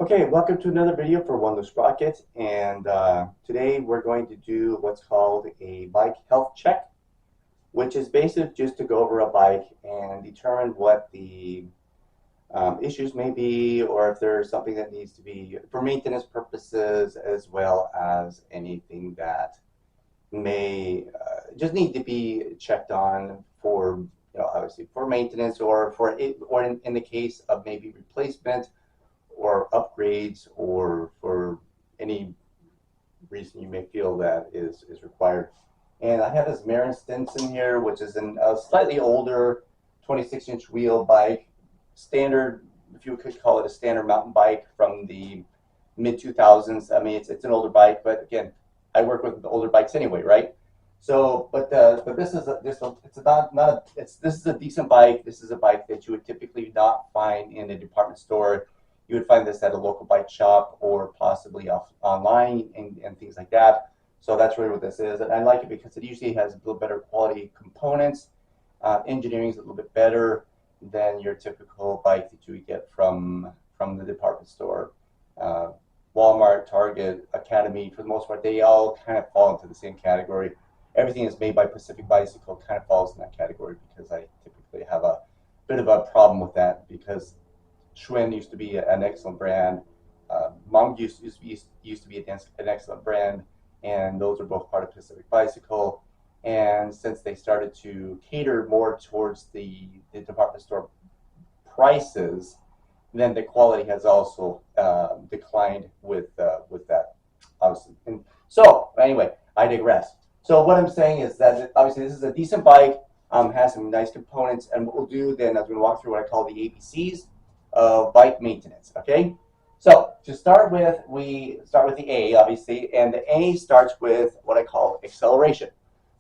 Okay, welcome to another video for One Loose Sprocket, and today we're going to do what's called a bike health check, which is basically just to go over a bike and determine what the issues may be, or if there's something that needs to be for maintenance purposes, as well as anything that may just need to be checked on for, obviously for maintenance, or for it, or in the case of maybe replacement or upgrades, or for any reason you may feel that is required. And I have this Marin Stinson here, which is a slightly older 26-inch wheel bike, standard, if you could call it a standard mountain bike from the mid 2000s. I mean, it's an older bike, but again, I work with the older bikes anyway, right? So, but this is this is a decent bike. This is a bike that you would typically not find in a department store. You would find this at a local bike shop or possibly online and things like that. So that's really what this is. And I like it because it usually has a little better quality components. Engineering is a little bit better than your typical bike that you would get from the department store. Walmart, Target, Academy, for the most part, they all kind of fall into the same category. Everything is made by Pacific Bicycle kind of falls in that category, because I typically have a bit of a problem with that, because Schwinn used to be an excellent brand. Monk used to be an excellent brand, and those are both part of Pacific Bicycle. And since they started to cater more towards the department store prices, then the quality has also declined with that, obviously. And so anyway, I digress. So what I'm saying is that obviously this is a decent bike, has some nice components, and what we'll do then is I'm going to walk through what I call the ABCs of bike maintenance. Okay, so to start with, we start with the A, obviously, and the A starts with what I call acceleration.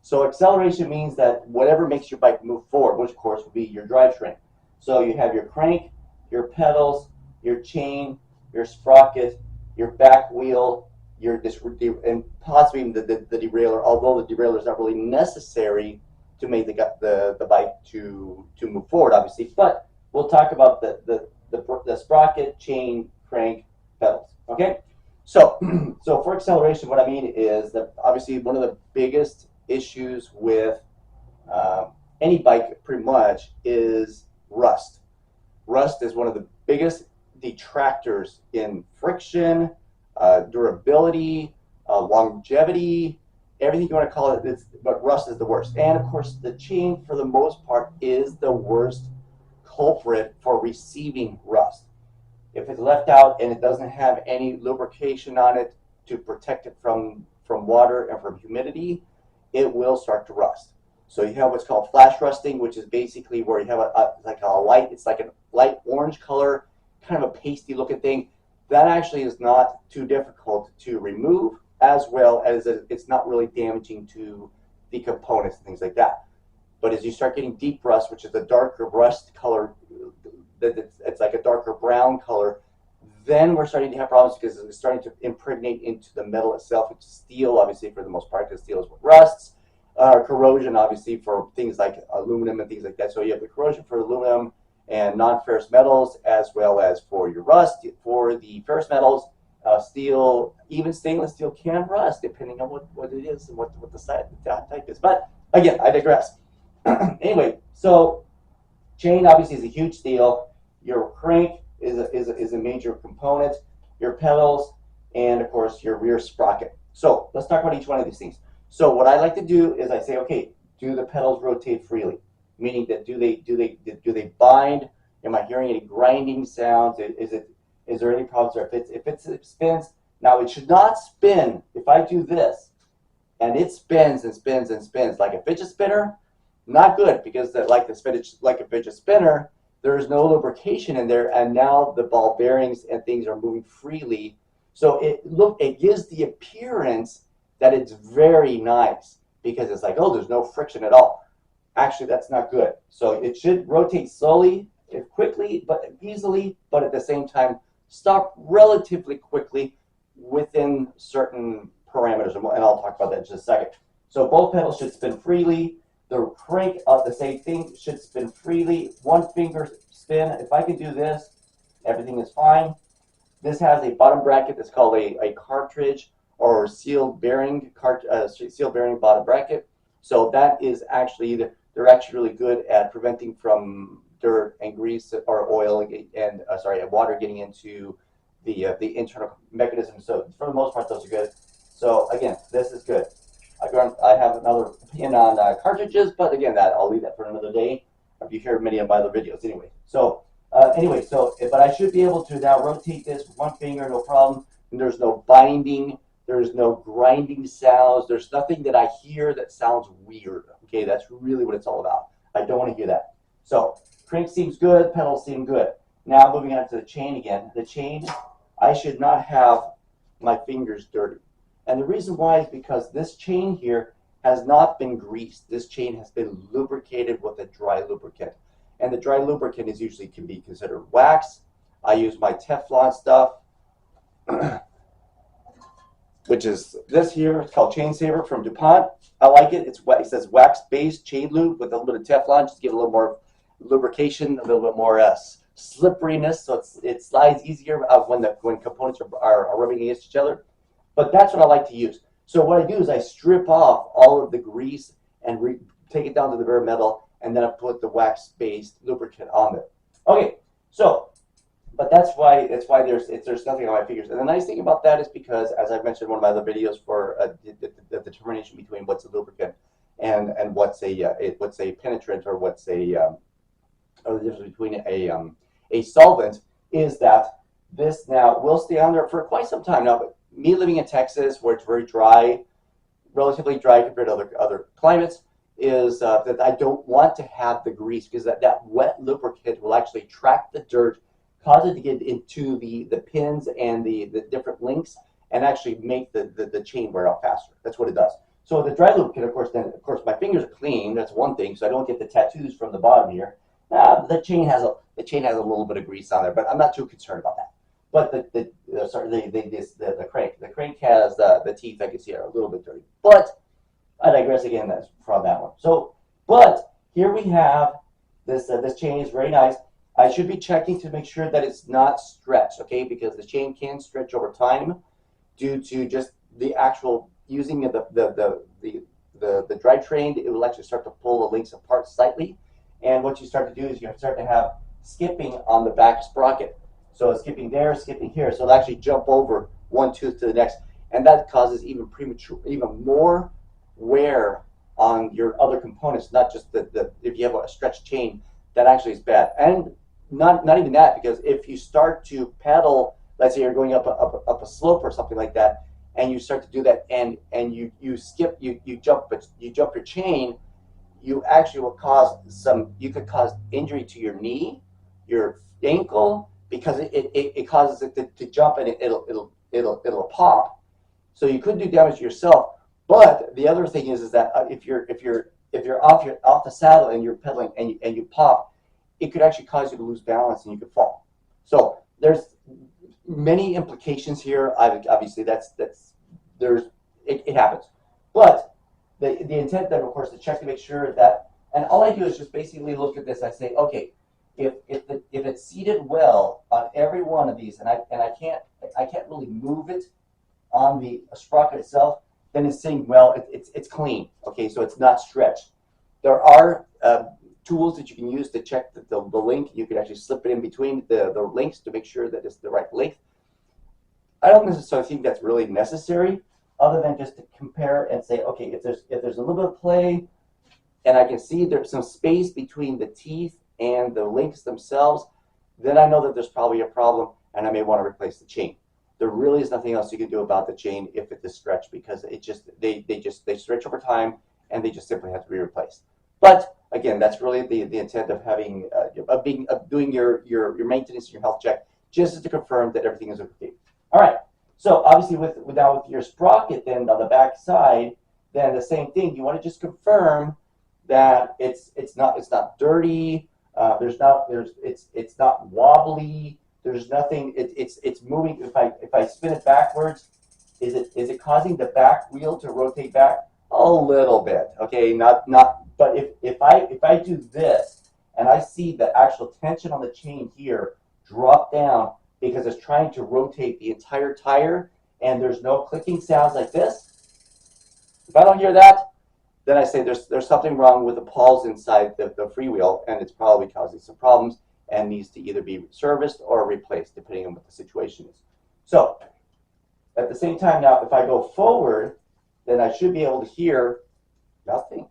So acceleration means that whatever makes your bike move forward, which of course will be your drivetrain. So you have your crank, your pedals, your chain, your sprocket, your back wheel, and possibly even the derailleur, although the derailleur is not really necessary to make the bike to move forward, obviously. But we'll talk about the sprocket, chain, crank, pedals. Okay, so so for acceleration, what I mean is that obviously one of the biggest issues with any bike, pretty much, is rust. Rust is one of the biggest detractors in friction, durability, longevity, everything you want to call it. But rust is the worst. And of course, the chain, for the most part, is the worst culprit for receiving rust. If it's left out and it doesn't have any lubrication on it to protect it from water and from humidity, it will start to rust. So you have what's called flash rusting, which is basically where you have it's like a light orange color, kind of a pasty looking thing. That actually is not too difficult to remove, as well as it's not really damaging to the components and things like that. But as you start getting deep rust, which is a darker rust color, it's like a darker brown color, then we're starting to have problems, because it's starting to impregnate into the metal itself, which is steel, obviously, for the most part, because steel is what rusts. Corrosion, obviously, for things like aluminum and things like that. So you have the corrosion for aluminum and non-ferrous metals, as well as for your rust. For the ferrous metals, steel, even stainless steel, can rust, depending on what it is and what the type is. But again, I digress. Anyway, so chain obviously is a huge deal. Your crank is a major component. Your pedals, and of course your rear sprocket. So let's talk about each one of these things. So what I like to do is I say, okay, do the pedals rotate freely? Meaning that do they bind? Am I hearing any grinding sounds? Is there any problems? Or if it spins, now it should not spin. If I do this and it spins and spins and spins like a fidget spinner, not good, because like a fidget spinner, there is no lubrication in there, and now the ball bearings and things are moving freely. So it gives the appearance that it's very nice, because it's like, oh, there's no friction at all. Actually, that's not good. So it should rotate slowly, quickly, but easily, but at the same time stop relatively quickly within certain parameters, and I'll talk about that in just a second. So both pedals should spin freely. The crank, the same thing, should spin freely. One finger spin. If I can do this, everything is fine. This has a bottom bracket that's called a cartridge or sealed bearing sealed bearing bottom bracket. So that is actually they're actually really good at preventing from dirt and grease or oil and water getting into the internal mechanism. So for the most part, those are good. So again, this is good. I have another opinion on cartridges, but again, I'll leave that for another day. If you hear many of my other videos, anyway. So but I should be able to now rotate this with one finger, no problem. And there's no binding, there's no grinding sounds, there's nothing that I hear that sounds weird. Okay, that's really what it's all about. I don't want to hear that. So crank seems good, pedals seem good. Now moving on to the chain again. The chain, I should not have my fingers dirty. And the reason why is because this chain here has not been greased. This chain has been lubricated with a dry lubricant. And the dry lubricant is usually can be considered wax. I use my Teflon stuff, which is this here. It's called Chain Saver from DuPont. I like it. It says wax-based chain lube with a little bit of Teflon, just to give a little more lubrication, a little bit more slipperiness, so it slides easier when components are rubbing against each other. But that's what I like to use. So what I do is I strip off all of the grease and take it down to the bare metal, and then I put the wax-based lubricant on it. Okay, so, but that's why there's nothing on my fingers. And the nice thing about that is because, as I mentioned in one of my other videos, for the determination between what's a lubricant and what's a penetrant or what's or the difference between a solvent, is that this now will stay on there for quite some time. Now, but me living in Texas, where it's very dry, relatively dry compared to other climates, is that I don't want to have the grease, because that wet lubricant will actually trap the dirt, cause it to get into the pins and the different links, and actually make the chain wear out faster. That's what it does. So the dry lubricant, of course, my fingers are clean. That's one thing, so I don't get the tattoos from the bottom here. The chain has a little bit of grease on there, but I'm not too concerned about that. But the crank has the teeth, I can see, are a little bit dirty. But I digress again. That's from that one. So, but here we have this chain is very nice. I should be checking to make sure that it's not stretched, okay? Because the chain can stretch over time due to just the actual using of the drivetrain. It will actually start to pull the links apart slightly. And what you start to do is you start to have skipping on the back sprocket. So it's skipping there, skipping here. So it'll actually jump over one tooth to the next, and that causes even more wear on your other components. Not just if you have a stretched chain, that actually is bad. And not even that, because if you start to pedal, let's say you're going up a slope or something like that, and you start to do that, and you jump your chain, you actually will you could cause injury to your knee, your ankle, because it causes it to jump, and it'll pop. So you could do damage to yourself. But the other thing is that if you're off the saddle and you're pedaling and you pop, it could actually cause you to lose balance and you could fall. So there's many implications here. Obviously, it happens. But the intent then, of course, to check to make sure that, and all I do is just basically look at this. I say, okay, if it's seated well on every one of these, and I can't really move it on the sprocket itself, then it's saying, well, it's clean. Okay, so it's not stretched. There are tools that you can use to check the link. You can actually slip it in between the links to make sure that it's the right length. I don't necessarily think that's really necessary, other than just to compare and say, okay, if there's a little bit of play, and I can see there's some space between the teeth and the links themselves, then I know that there's probably a problem, and I may want to replace the chain. There really is nothing else you can do about the chain if it is stretched, because they stretch over time, and they just simply have to be replaced. But again, that's really the intent of having doing your maintenance and your health check, just to confirm that everything is okay. All right. So obviously with your sprocket then on the back side, then the same thing. You want to just confirm that it's not dirty. It's not wobbly. There's nothing. It's moving. If I spin it backwards, is it causing the back wheel to rotate back a little bit? Okay, not. But if I do this and I see the actual tension on the chain here drop down, because it's trying to rotate the entire tire, and there's no clicking sounds like this. If I don't hear that, then I say there's something wrong with the pawls inside the freewheel, and it's probably causing some problems and needs to either be serviced or replaced, depending on what the situation is. So at the same time now, if I go forward, then I should be able to hear nothing.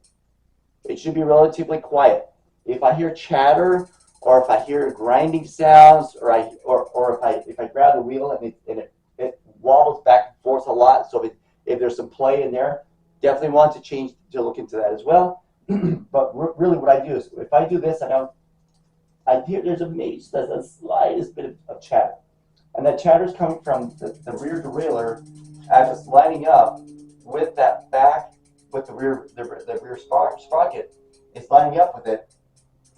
It should be relatively quiet. If I hear chatter, or if I hear grinding sounds, or if I grab the wheel and it wobbles back and forth a lot, so if there's some play in there, definitely want to change to look into that as well. But really, what I do is, if I do this, I hear there's a slightest bit of chatter, and that chatter is coming from the rear derailleur as it's lining up with that back, with the rear sprocket. It's lining up with it,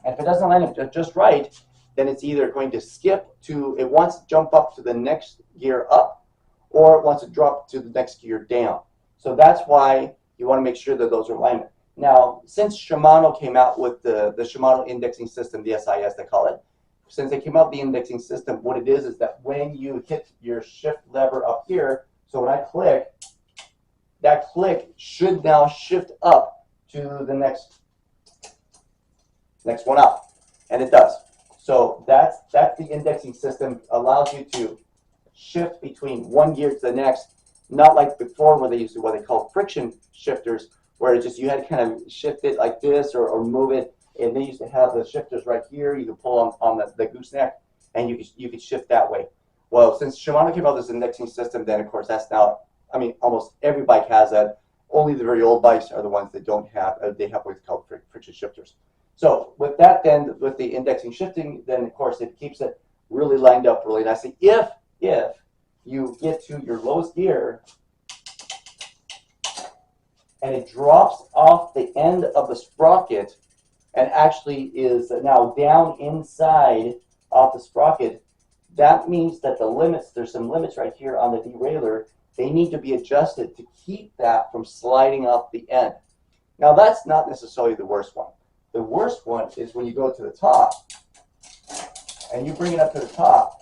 and if it doesn't line up just right, then it's either going to skip to, it wants to jump up to the next gear up, or it wants to drop to the next gear down. So that's why you want to make sure that those are alignment. Now, since Shimano came out with the Shimano indexing system, the SIS they call it, since they came out with the indexing system, what it is that when you hit your shift lever up here, so when I click, that click should now shift up to the next one up, and it does. So that's the indexing system, allows you to shift between one gear to the next, not like before where they used to what they call friction shifters, where it's just you had to kind of shift it like this or move it, and they used to have the shifters right here. You could pull on the gooseneck, and you could shift that way. Well, since Shimano came out with this indexing system, then of course that's now, I mean, almost every bike has that. Only the very old bikes are the ones that don't have, they have what's called friction shifters. So with that, then with the indexing shifting, then of course it keeps it really lined up really nicely. If you get to your lowest gear and it drops off the end of the sprocket and actually is now down inside off the sprocket, that means that the limits, there's some limits right here on the derailleur, they need to be adjusted to keep that from sliding off the end. Now that's not necessarily the worst one. The worst one is when you go to the top and you bring it up to the top,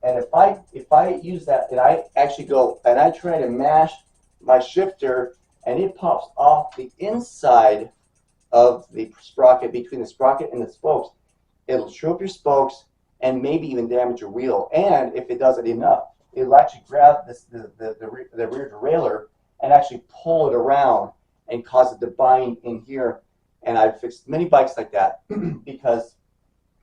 and if I use that and I actually go and I try to mash my shifter and it pops off the inside of the sprocket, between the sprocket and the spokes, it'll show up your spokes and maybe even damage your wheel. And if it does it enough, it'll actually grab the rear derailleur and actually pull it around and cause it to bind in here. And I've fixed many bikes like that because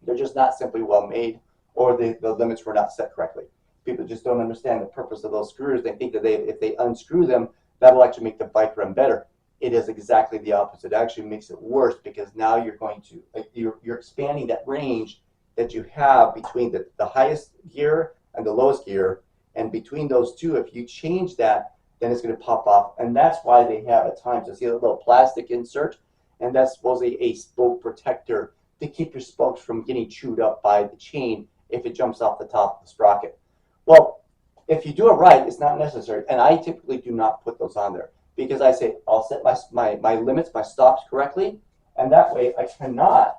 they're just not simply well made, or the limits were not set correctly. People just don't understand the purpose of those screws. They think that if they unscrew them, that'll actually make the bike run better. It is exactly the opposite. It actually makes it worse, because now you're going to, you're expanding that range that you have between the highest gear and the lowest gear. And between those two, if you change that, then it's going to pop off. And that's why they have at times, you see a little plastic insert, and that's supposedly a spoke protector to keep your spokes from getting chewed up by the chain if it jumps off the top of the sprocket. Well, if you do it right, it's not necessary, and I typically do not put those on there, because I say I'll set my limits, my stops correctly, and that way I cannot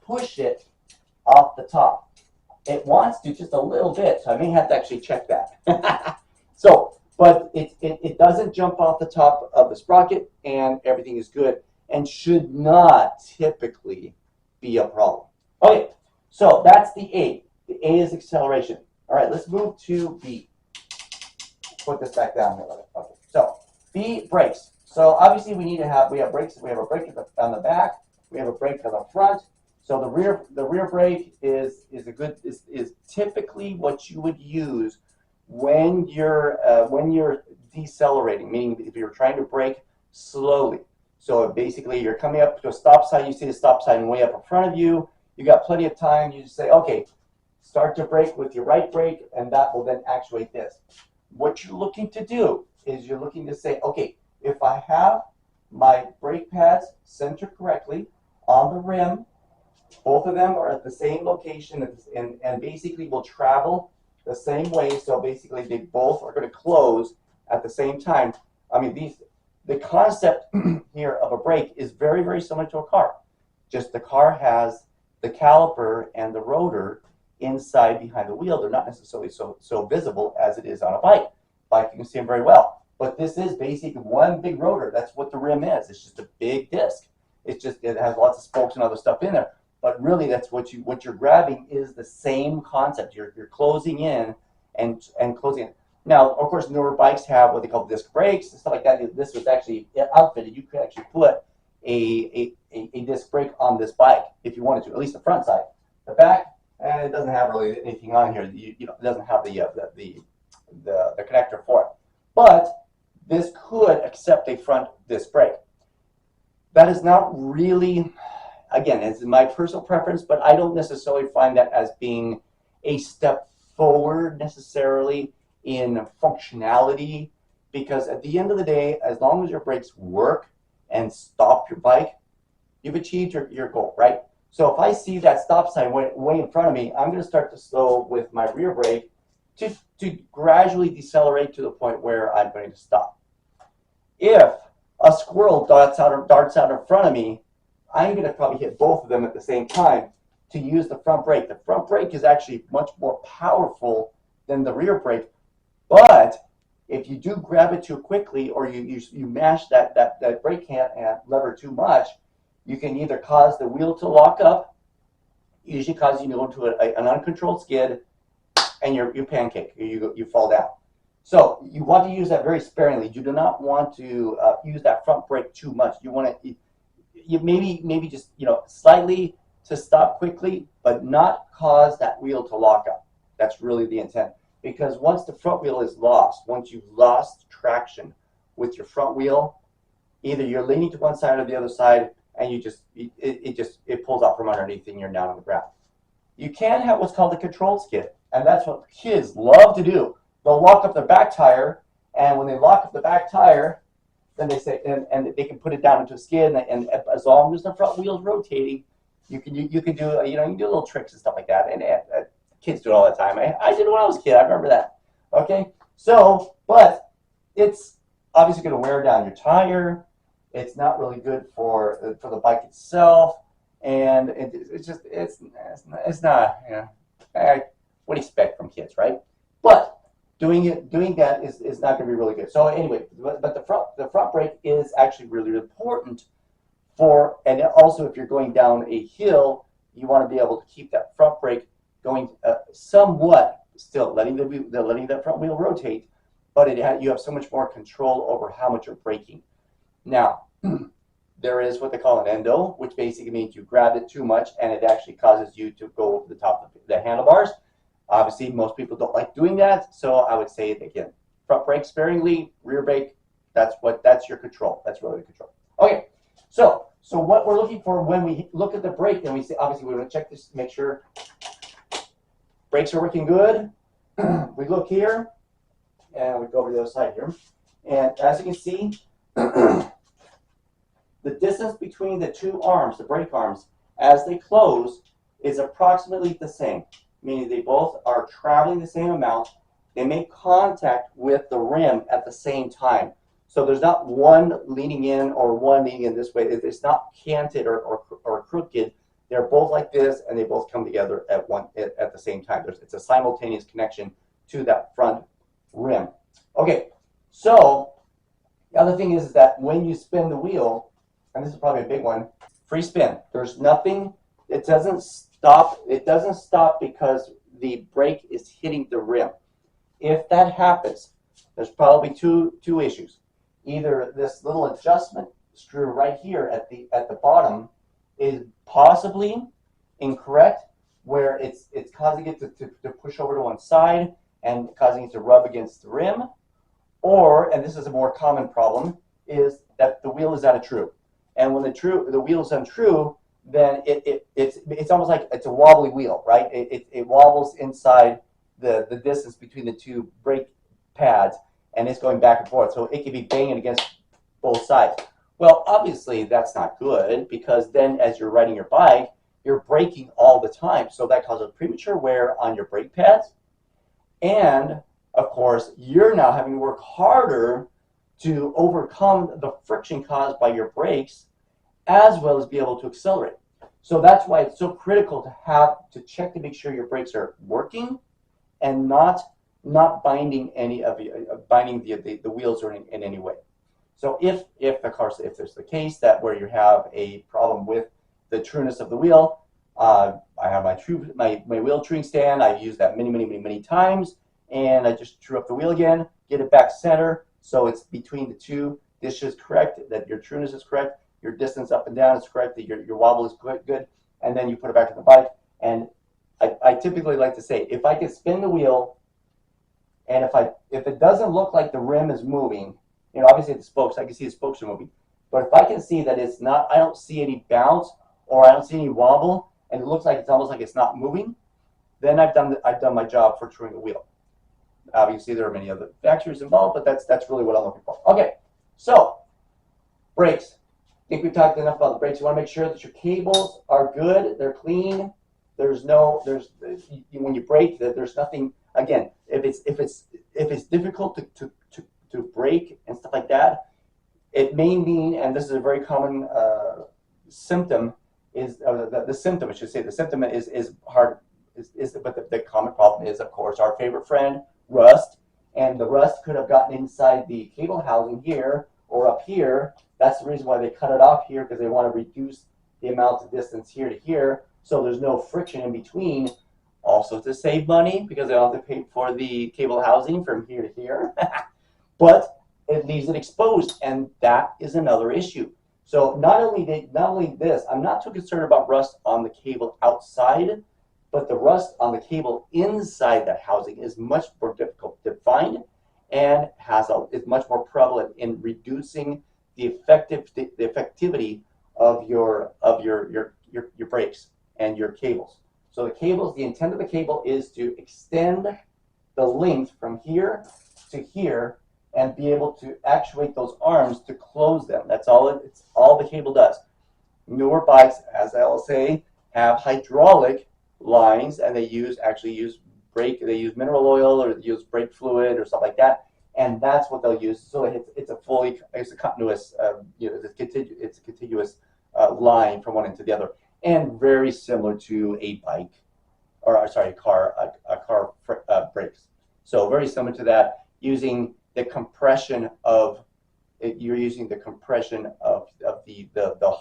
push it off the top. It wants to just a little bit, so I may have to actually check that. So, but it doesn't jump off the top of the sprocket, and everything is good, and should not typically be a problem. Okay, so that's the A. The A is acceleration. All right, let's move to B. Put this back down here. Okay, so B, brakes. So obviously we have brakes. We have a brake on the back. We have a brake on the front. So the rear brake is typically what you would use when you're decelerating, meaning if you're trying to brake slowly. So basically you're coming up to a stop sign, you see the stop sign way up in front of you, you got plenty of time, you just say, okay, start to brake with your right brake, and that will then actuate this. What you're looking to do is you're looking to say, okay, if I have my brake pads centered correctly on the rim, both of them are at the same location and basically will travel the same way, so basically they both are going to close at the same time. I mean, the concept here of a brake is very, very similar to a car. Just the car has the caliper and the rotor inside behind the wheel. They're not necessarily so visible as it is on a bike. Bike, you can see them very well. But this is basically one big rotor. That's what the rim is. It's just a big disc. It has lots of spokes and other stuff in there. But really, that's what you're grabbing is the same concept. You're closing in and closing in. Now, of course, newer bikes have what they call disc brakes and stuff like that. This was actually outfitted. You could actually put a disc brake on this bike if you wanted to, at least the front side. The back, it doesn't have really anything on here. It doesn't have the connector for it. But this could accept a front disc brake. That is not really, again, it's my personal preference, but I don't necessarily find that as being a step forward necessarily in functionality, because at the end of the day, as long as your brakes work and stop your bike, you've achieved your goal, right? So if I see that stop sign way in front of me, I'm going to start to slow with my rear brake to gradually decelerate to the point where I'm going to stop. If a squirrel darts out in front of me, I'm going to probably hit both of them at the same time to use the front brake. The front brake is actually much more powerful than the rear brake, but if you do grab it too quickly or you mash that brake lever too much, you can either cause the wheel to lock up, usually cause you to go into an uncontrolled skid, and you pancake, you fall down. So you want to use that very sparingly. You do not want to use that front brake too much. You want to maybe just slightly to stop quickly, but not cause that wheel to lock up. That's really the intent. Because once the front wheel is lost, once you've lost traction with your front wheel, either you're leaning to one side or the other side, and it pulls out from underneath and you're down on the ground. You can have what's called a controlled skid, and that's what kids love to do. They'll lock up their back tire, and when they lock up the back tire, then they say, and they can put it down into a skid, and as long as the front wheel's rotating, you can do you can do little tricks and stuff like that, and kids do it all the time. I did it when I was a kid. I remember that. Okay, so but it's obviously going to wear down your tire. It's not really good for the bike itself, and it's not. What do you expect from kids, right? But doing that is not going to be really good. So anyway, but the front brake is actually really important for, and also if you're going down a hill, you want to be able to keep that front brake going somewhat, still letting that front wheel rotate, but you have so much more control over how much you're braking. Now, there is what they call an endo, which basically means you grab it too much and it actually causes you to go over the top of the handlebars. Obviously, most people don't like doing that, so I would say, again, front brake sparingly, rear brake, that's your control. That's really the control. Okay, so what we're looking for when we look at the brake, and we say, obviously, we want to check this to make sure brakes are working good. We look here, and we go over to the other side here, and as you can see, the distance between the two arms, the brake arms, as they close, is approximately the same, meaning they both are traveling the same amount. They make contact with the rim at the same time. So there's not one leaning in or one leaning in this way. It's not canted or crooked. They're both like this, and they both come together at the same time. It's a simultaneous connection to that front rim. Okay, so the other thing is that when you spin the wheel, and this is probably a big one, free spin. There's nothing, it doesn't stop. It doesn't stop because the brake is hitting the rim. If that happens, there's probably two issues. Either this little adjustment screw right here at the bottom is possibly incorrect, where it's causing it to push over to one side and causing it to rub against the rim, or, and this is a more common problem, is that the wheel is out of true. And when the wheel is untrue, then it's almost like it's a wobbly wheel, right? It wobbles inside the distance between the two brake pads, and it's going back and forth. So it can be banging against both sides. Well, obviously that's not good, because then as you're riding your bike, you're braking all the time. So that causes premature wear on your brake pads. And of course, you're now having to work harder to overcome the friction caused by your brakes, as well as be able to accelerate. So that's why it's so critical to check to make sure your brakes are working and not binding any of the wheels or in any way. So if there's the case that where you have a problem with the trueness of the wheel, I have my wheel truing stand. I've used that many times, and I just true up the wheel again, get it back center, so it's between the two. This is correct, that your trueness is correct, your distance up and down is correct, that your wobble is good, and then you put it back in the bike. And I typically like to say, if I can spin the wheel, and if it doesn't look like the rim is moving, obviously the spokes, I can see the spokes are moving, but if I can see that it's not, I don't see any bounce or I don't see any wobble, and it looks like it's almost like it's not moving, then I've done my job for truing the wheel. Obviously, there are many other factors involved, but that's really what I'm looking for. Okay, so brakes. I think we've talked enough about the brakes. You want to make sure that your cables are good, they're clean. When you brake, that there's nothing. Again, if it's difficult to brake and stuff like that, it may mean, and this is a very common symptom, is the symptom, I should say, the symptom is hard. But the common problem is, of course, our favorite friend, rust, and the rust could have gotten inside the cable housing here or up here. That's the reason why they cut it off here, because they want to reduce the amount of distance here to here, so there's no friction in between. Also to save money, because they don't have to pay for the cable housing from here to here. But it leaves it exposed, and that is another issue. So not only this, I'm not too concerned about rust on the cable outside, but the rust on the cable inside that housing is much more difficult to find, and is much more prevalent in reducing the effectivity of your brakes and your cables. So the intent of the cable is to extend the length from here to here and be able to actuate those arms to close them. That's all it's all the cable does. Newer bikes, as I will say, have hydraulic lines, and they use mineral oil or use brake fluid or stuff like that, and that's what they'll use. So it's a continuous it's a contiguous line from one end to the other, and very similar to a bike, or sorry, a car brakes. So very similar to that, using the compression of you're using the compression of the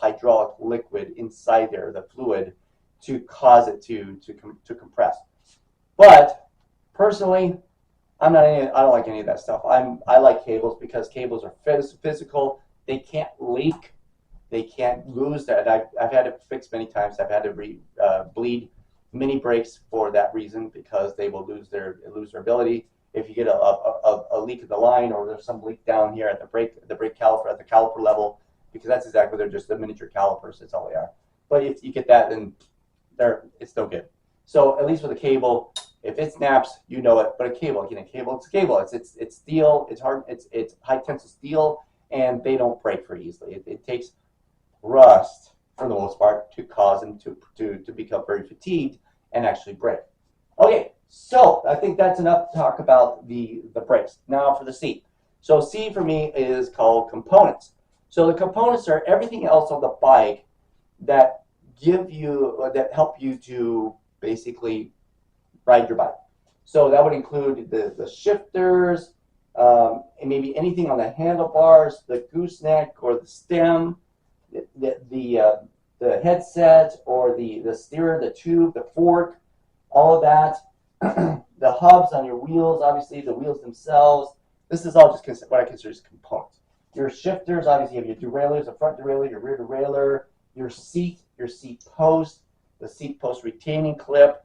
hydraulic liquid inside there, the fluid, to cause it to compress. But personally, I don't like any of that stuff. I like cables, because cables are physical. They can't leak. They can't lose that. I've had it fixed many times. I've had to bleed mini brakes for that reason, because they will lose their ability. If you get a leak in the line, or there's some leak down here at the brake caliper, at the caliper level, because that's exactly, they're just the miniature calipers. That's all they are. But if you get that, then it's no good. So at least with a cable, if it snaps, you know it. But a cable, it's a cable. It's steel. It's hard. It's high tensile steel, and they don't break very easily. It takes rust, for the most part, to cause them to become very fatigued and actually break. Okay, so I think that's enough to talk about the brakes. Now for the C. So C for me is called components. So the components are everything else on the bike that help you to basically ride your bike. So that would include the shifters, and maybe anything on the handlebars, the gooseneck or the stem, the headset or the steer, the tube, the fork, all of that. The hubs on your wheels, obviously the wheels themselves. This is all just what I consider as components. Your shifters, obviously you have your derailleurs, the front derailleur, your rear derailleur, your seat post, the seat post retaining clip.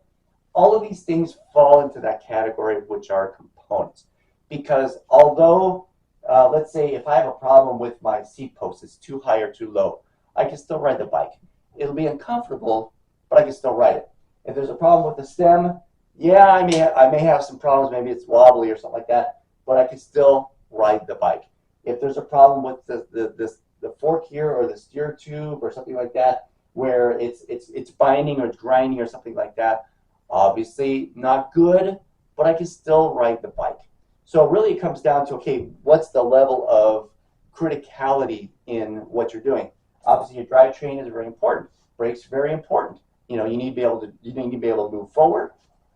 All of these things fall into that category, which are components. Because although, let's say if I have a problem with my seat post, it's too high or too low, I can still ride the bike. It'll be uncomfortable, but I can still ride it. If there's a problem with the stem, yeah, I may have some problems. Maybe it's wobbly or something like that, but I can still ride the bike. If there's a problem with the fork here or the steer tube or something like that, where it's binding or it's grinding or something like that, obviously not good, but I can still ride the bike. So really it comes down to, okay, what's the level of criticality in what you're doing? Obviously your drivetrain is very important. Brakes are very important. You know, you need to be able to move forward,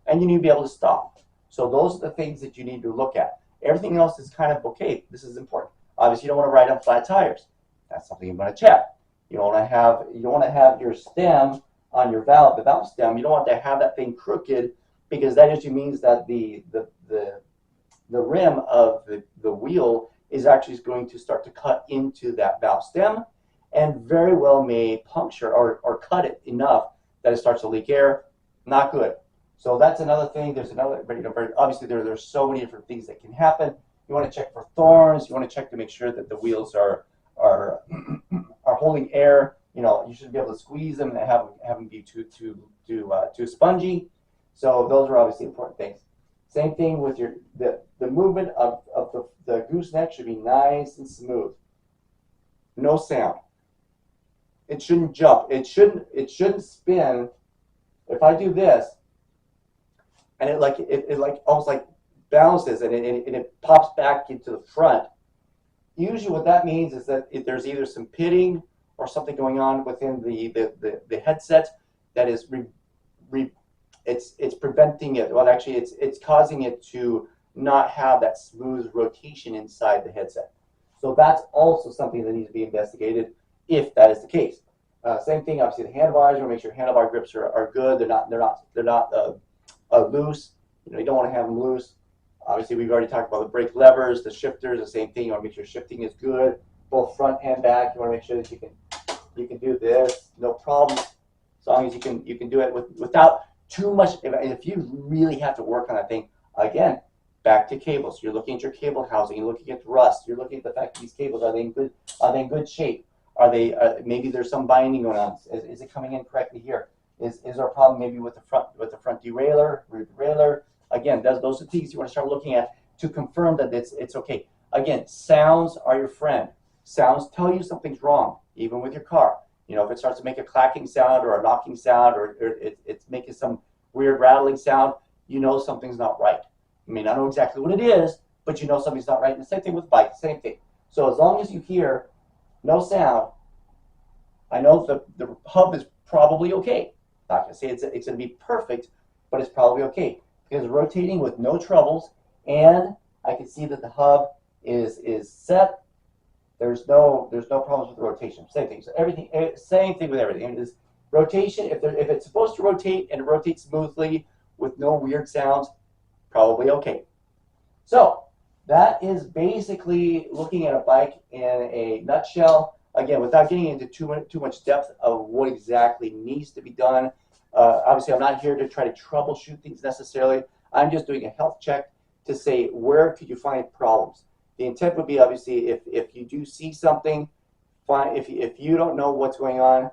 and you need to be able to stop. So those are the things that you need to look at. Everything else is kind of okay. This is important. Obviously, you don't want to ride on flat tires. That's something you want to check. You don't want to have your stem on your valve, the valve stem. You don't want to have that thing crooked, because that usually means that the rim of the wheel is actually going to start to cut into that valve stem, and very well may puncture or cut it enough that it starts to leak air. Not good. So that's another thing. There's another, but obviously there's so many different things that can happen. You want to check for thorns. You want to check to make sure that the wheels are holding air. You know, you should be able to squeeze them and have them be too spongy. So those are obviously important things. Same thing with the movement of the gooseneck should be nice and smooth. No sound. It shouldn't jump. It shouldn't spin. If I do this, and it like almost like bounces and it pops back into the front. Usually, what that means is that there's either some pitting or something going on within the headset that is it's preventing it. Well, actually, it's causing it to not have that smooth rotation inside the headset. So that's also something that needs to be investigated if that is the case. Same thing, obviously, the handlebars. You want to make sure handlebar grips are good. They're not loose. You know, you don't want to have them loose. Obviously, we've already talked about the brake levers, the shifters. The same thing. You want to make sure shifting is good, both front and back. You want to make sure that you can do this, no problem, as long as you can do it without too much. If you really have to work on that thing, again, back to cables. You're looking at your cable housing. You're looking at rust. You're looking at the fact that these cables, are they in good shape? Are they maybe there's some binding going on? Is it coming in correctly here? Is there a problem maybe with the front derailleur, rear derailleur? Again, those are things you want to start looking at to confirm that it's okay. Again, sounds are your friend. Sounds tell you something's wrong, even with your car. You know, if it starts to make a clacking sound or a knocking sound, or it's making some weird rattling sound, you know something's not right. You may not know exactly what it is, but you know something's not right. And the same thing with bikes, same thing. So as long as you hear no sound, I know the hub is probably okay. Not going to say it's going to be perfect, but it's probably okay, because rotating with no troubles, and I can see that the hub is set. There's no problems with the rotation. Same thing. So everything, same thing with everything. It is rotation. If it's supposed to rotate and it rotates smoothly with no weird sounds, probably okay. So that is basically looking at a bike in a nutshell. Again, without getting into too much depth of what exactly needs to be done. Obviously, I'm not here to try to troubleshoot things necessarily. I'm just doing a health check to say, where could you find problems? The intent would be, obviously, if you do see something, fine. If you don't know what's going on,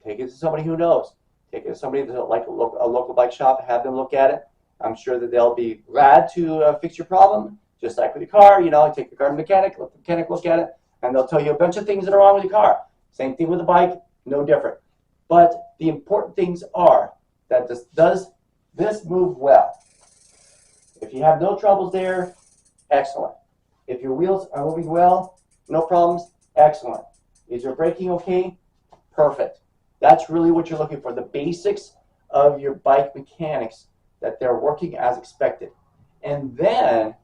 take it to somebody who knows. Take it to somebody that's like a local bike shop, have them look at it. I'm sure that they'll be glad to fix your problem. Just like with your car, you know, take your car to the mechanic, let the mechanic look at it, and they'll tell you a bunch of things that are wrong with your car. Same thing with the bike, no different. But the important things are that does this move well? If you have no troubles there, excellent. If your wheels are moving well, no problems, excellent. Is your braking okay? Perfect. That's really what you're looking for, the basics of your bike mechanics, that they're working as expected. And then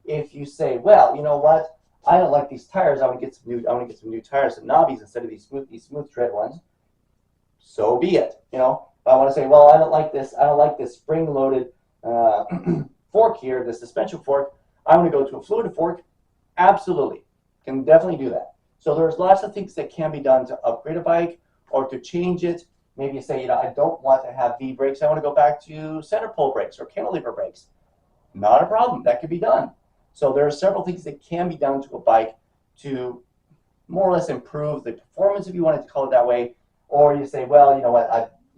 if you say, well, you know what, I don't like these tires, I want to get some new tires, some knobbies instead of these smooth tread ones, so be it. You know, if I want to say, well, I don't like this spring-loaded fork here, the suspension fork, I want to go to a fluid fork, absolutely, can definitely do that. So there's lots of things that can be done to upgrade a bike or to change it. Maybe you say, you know, I don't want to have V brakes, I want to go back to center pole brakes or cantilever brakes. Not a problem, that can be done. So there are several things that can be done to a bike to more or less improve the performance, if you wanted to call it that way. Or you say, well, you know what,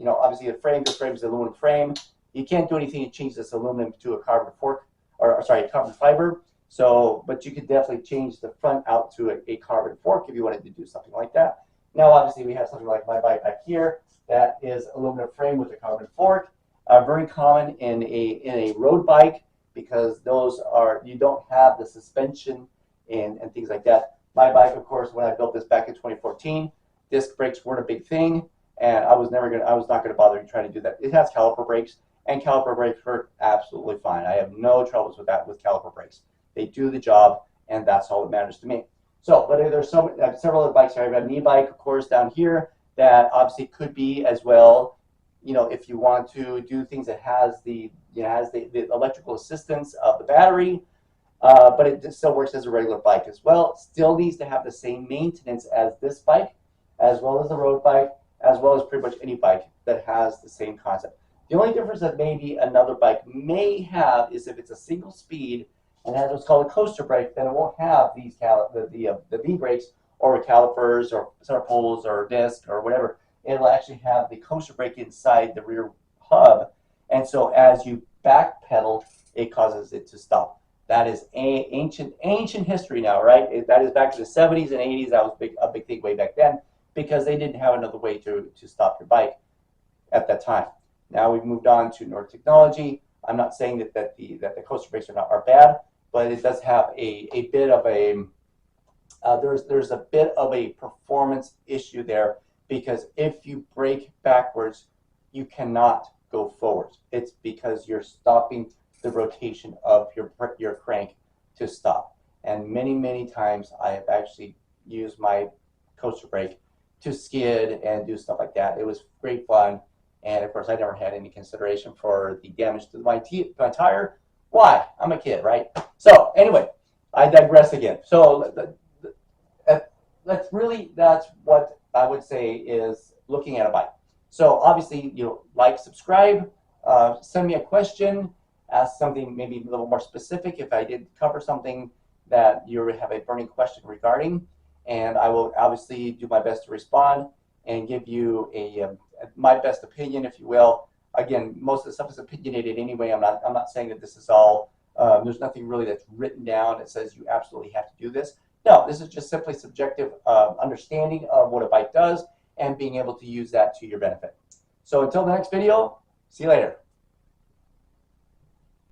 obviously the frame, this frame is an aluminum frame. You can't do anything to change this aluminum to a carbon carbon fiber. So, but you could definitely change the front out to a carbon fork if you wanted to do something like that. Now, obviously, we have something like my bike back here that is aluminum frame with a carbon fork. Very common in a road bike, because those are, you don't have the suspension and things like that. My bike, of course, when I built this back in 2014, disc brakes weren't a big thing. and I was not gonna bother trying to do that. It has caliper brakes, and caliper brakes work absolutely fine. I have no troubles with that with caliper brakes. They do the job, and that's all that matters to me. So, but there's several other bikes here. I've got an e-bike, of course, down here that obviously could be as well. You know, if you want to do things that has the the electrical assistance of the battery, but it still works as a regular bike as well. Still needs to have the same maintenance as this bike, as well as the road bike, as well as pretty much any bike that has the same concept. The only difference that maybe another bike may have is if it's a single speed and has what's called a coaster brake, then it won't have these the V brakes or calipers or center poles or disc or whatever. It'll actually have the coaster brake inside the rear hub, and so as you backpedal, it causes it to stop. That is ancient history now, right? That is back to the 70s and 80s. That was a big thing way back then because they didn't have another way to stop your bike at that time. Now we've moved on to newer technology. I'm not saying that the coaster brakes are bad, but it does have a bit of a there's a bit of a performance issue there, because if you brake backwards, you cannot go forward. It's because you're stopping the rotation of your crank to stop. And many times I have actually used my coaster brake to skid and do stuff like that. It was great fun, and of course I never had any consideration for the damage to my tire. Why? I'm a kid, right? So anyway, I digress again. So that's what I would say is looking at a bike. So obviously, like, subscribe, send me a question, ask something maybe a little more specific if I did cover something that you have a burning question regarding, and I will obviously do my best to respond and give you my best opinion, if you will. Again, most of the stuff is opinionated anyway. I'm not saying that this is all. There's nothing really that's written down that says you absolutely have to do this. No, this is just simply subjective understanding of what a bike does and being able to use that to your benefit. So until the next video, see you later.